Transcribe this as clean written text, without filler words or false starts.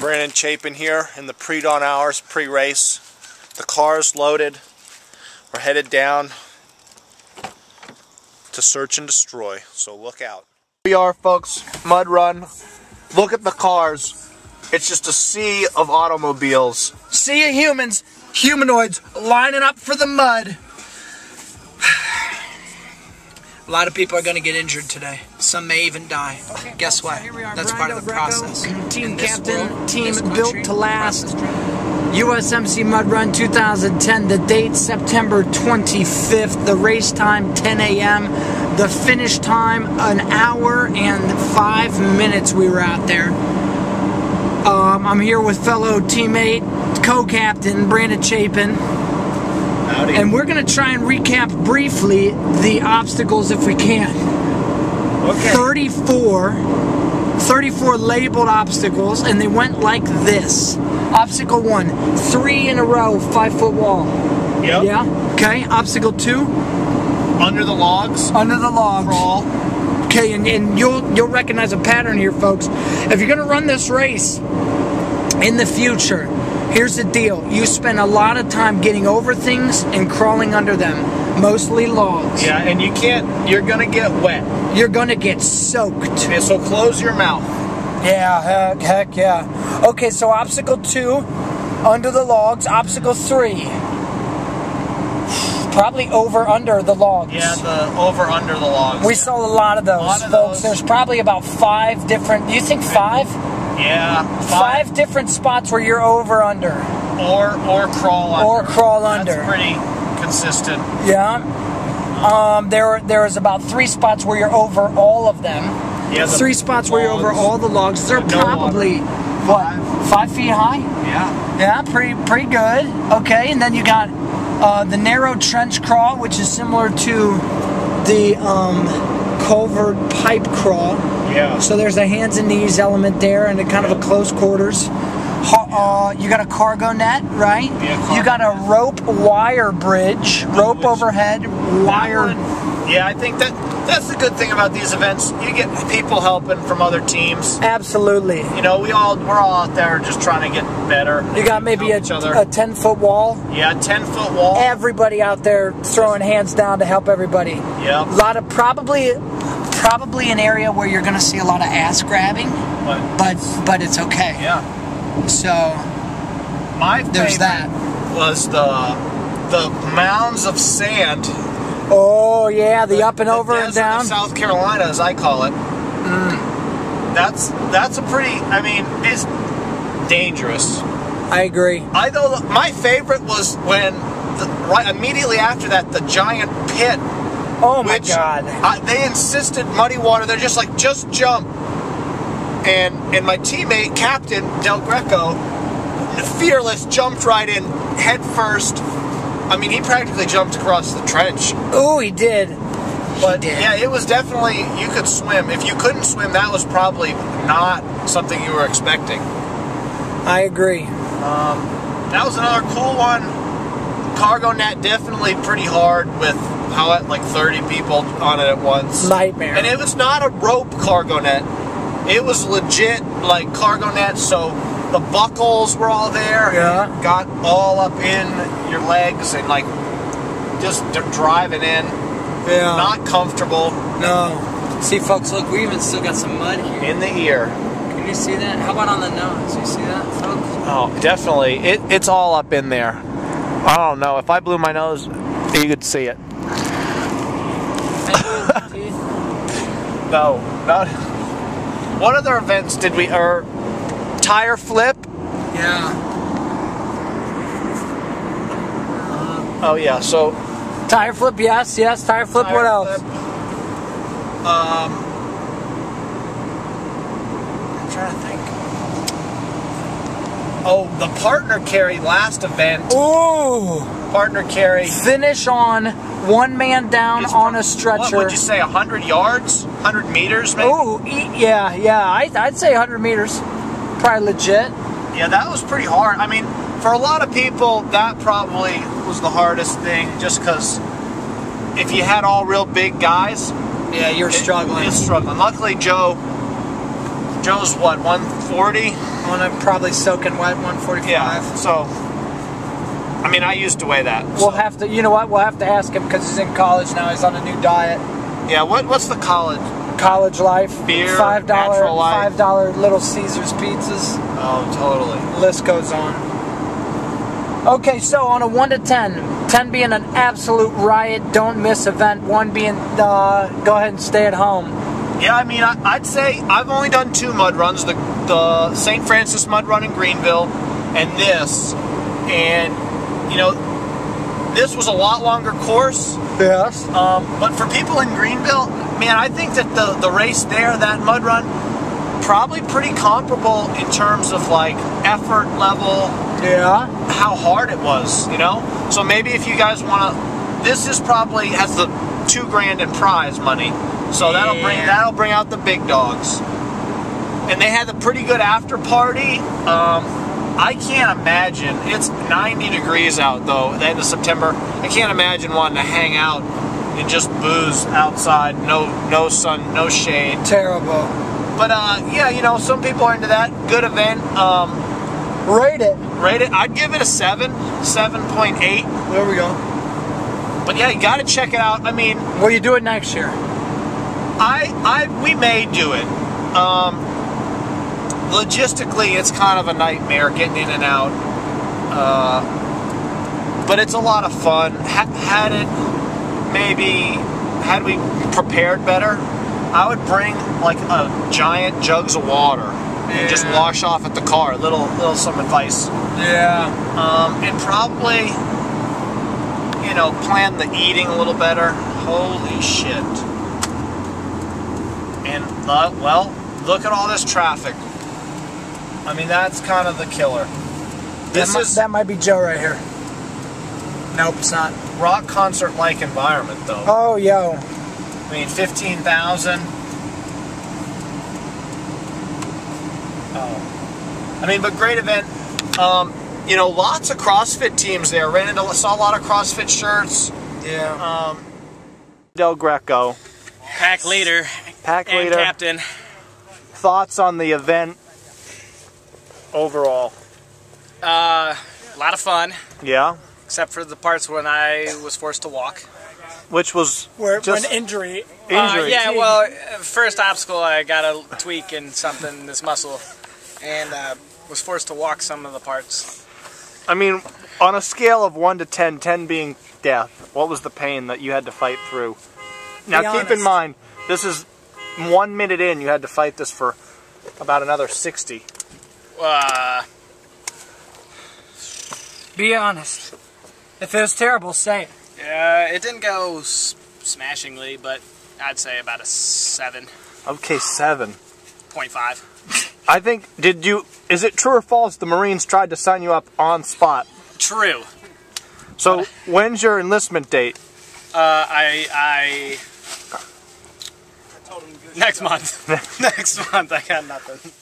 Brandon Chapin here in the pre-dawn hours, pre-race. The car's loaded. We're headed down to search and destroy, so look out. Here we are, folks, Mud Run. Look at the cars. It's just a sea of automobiles. Sea of humans, humanoids lining up for the mud. A lot of people are going to get injured today. Some may even die. Okay, guess what? That's part of the process. Team captain, team built to last. USMC Mud Run 2010. The date September 25th. The race time 10 a.m. The finish time an hour and 5 minutes. We were out there. I'm here with fellow teammate, co-captain Brandon Chapin. Howdy. And we're going to try and recap briefly the obstacles if we can. Okay. 34 labeled obstacles, and they went like this. Obstacle 1, 3 in a row, 5-foot wall. Yep. Yeah? Okay. Obstacle 2. Under the logs. Under the logs. Crawl. Okay, and you'll recognize a pattern here, folks. If you're going to run this race in the future, here's the deal. You spend a lot of time getting over things and crawling under them. Mostly logs. Yeah, and you're gonna get wet. You're gonna get soaked. Okay, so close your mouth. Yeah, heck yeah. Okay, so obstacle 2, under the logs. Obstacle 3, probably under the logs. Yeah, the under the logs. We saw a lot of those, folks. There's probably about 5 different, you think 5? Yeah, 5 different spots where you're under. Or crawl under. Or crawl under. That's pretty consistent. Yeah. There is about 3 spots where you're over all of them. Yeah, 3 spots where you're over all the logs. They're probably what, 5 feet high? Yeah. Yeah, pretty good. Okay, and then you got the narrow trench crawl, which is similar to the culvert pipe crawl. Yeah. So there's a hands and knees element there, and a kind of a close quarters. You got a cargo net, right? Yeah, you got a rope wire bridge, rope overhead wire. Yeah, I think that's the good thing about these events. You get people helping from other teams. Absolutely. You know, we're all out there just trying to get better. You got maybe a 10-foot wall. Yeah, 10-foot wall. Everybody out there throwing hands down to help everybody. Yeah. A lot of probably an area where you're going to see a lot of ass grabbing, but it's okay. Yeah. So my there's that. Was the mounds of sand. Oh yeah, the up and over and down. Of South Carolina, as I call it. That's a pretty. I mean, it's dangerous. I agree. My favorite was when right immediately after that, the giant pit. Oh my God! They insisted muddy water. They're just like, just jump. And my teammate, Captain Del Greco, fearless, jumped right in head first. I mean, he practically jumped across the trench. Oh, he did. But yeah, it was definitely, you could swim. If you couldn't swim, that was probably not something you were expecting. I agree. That was another cool one. Cargo net, definitely pretty hard with like 30 people on it at once. Nightmare. And it was not a rope cargo net. It was legit like cargo net, so the buckles were all there. Yeah. And got all up in your legs and like just driving in. Yeah. Not comfortable. No. See, folks, look, we even still got some mud here. In the ear. Can you see that? How about on the nose? You see that, folks? Oh, definitely. It's all up in there. I don't know. If I blew my nose, you could see it. No, not. What other events did we? Tire flip? Yeah. Oh yeah. So. Tire flip, yes, tire flip. What else? Flip. I'm trying to think. Oh, the partner carry last event. Ooh. Partner carry. Finish on one man down on a stretcher. What would you say? 100 yards? 100 meters, maybe? Ooh, yeah. I'd say 100 meters. Probably legit. Yeah, that was pretty hard. I mean, for a lot of people, that probably was the hardest thing, just because if you had all real big guys, yeah, you're struggling. It's struggling. Luckily, Joe's what, 140? 140. I'm probably soaking wet 145. Yeah. So, I mean, I used to weigh that. We'll have to. You know what? We'll have to ask him because he's in college now. He's on a new diet. Yeah. What's the college? College life. Beer. $5. Natural life. $5 Little Caesars pizzas. Oh, totally. List goes on. Okay, so on a 1 to 10, 10 being an absolute riot, don't miss event, 1 being go ahead and stay at home. Yeah, I mean, I'd say I've only done 2 mud runs, the St. Francis Mud Run in Greenville and this. And, you know, this was a lot longer course. Yes. But for people in Greenville, man, I think that the race there, that mud run, probably pretty comparable in terms of like effort level. Yeah. How hard it was, you know? So maybe if you guys want to, this is probably has the $2 grand in prize money. So that'll bring out the big dogs. And they had a pretty good after party. I can't imagine, it's 90 degrees out though, the end of September. I can't imagine wanting to hang out and just booze outside, no sun, no shade. Terrible. But yeah, you know, some people are into that. Good event. Rate it. I'd give it a 7.8. There we go. But yeah, you got to check it out. I mean, will you do it next year? We may do it. Logistically, it's kind of a nightmare getting in and out. But it's a lot of fun. Had we prepared better, I would bring like a giant jugs of water and just wash off at the car. Little some advice. Yeah. And probably, you know, plan the eating a little better. Holy shit. And well, look at all this traffic. I mean, that's kind of the killer. That might be Joe right here. Nope, it's not. Rock concert-like environment, though. Oh, yo. I mean, 15,000. Oh. I mean, but great event. You know, lots of CrossFit teams there. Saw a lot of CrossFit shirts. Yeah. Del Greco. Pack leader. And captain. Thoughts on the event overall? A lot of fun. Yeah. Except for the parts when I was forced to walk. Which was just an injury. Yeah, well, first obstacle, I got a tweak in something, this muscle, and was forced to walk some of the parts. I mean, on a scale of 1 to 10, 10 being death, what was the pain that you had to fight through? Now, keep in mind, this is 1 minute in, you had to fight this for about another 60. Be honest. If it was terrible, say it. It didn't go smashingly, but I'd say about a 7. Okay, 7.5. I think, is it true or false the Marines tried to sign you up on spot? True. So, when's your enlistment date? Next month. Next month, I got nothing.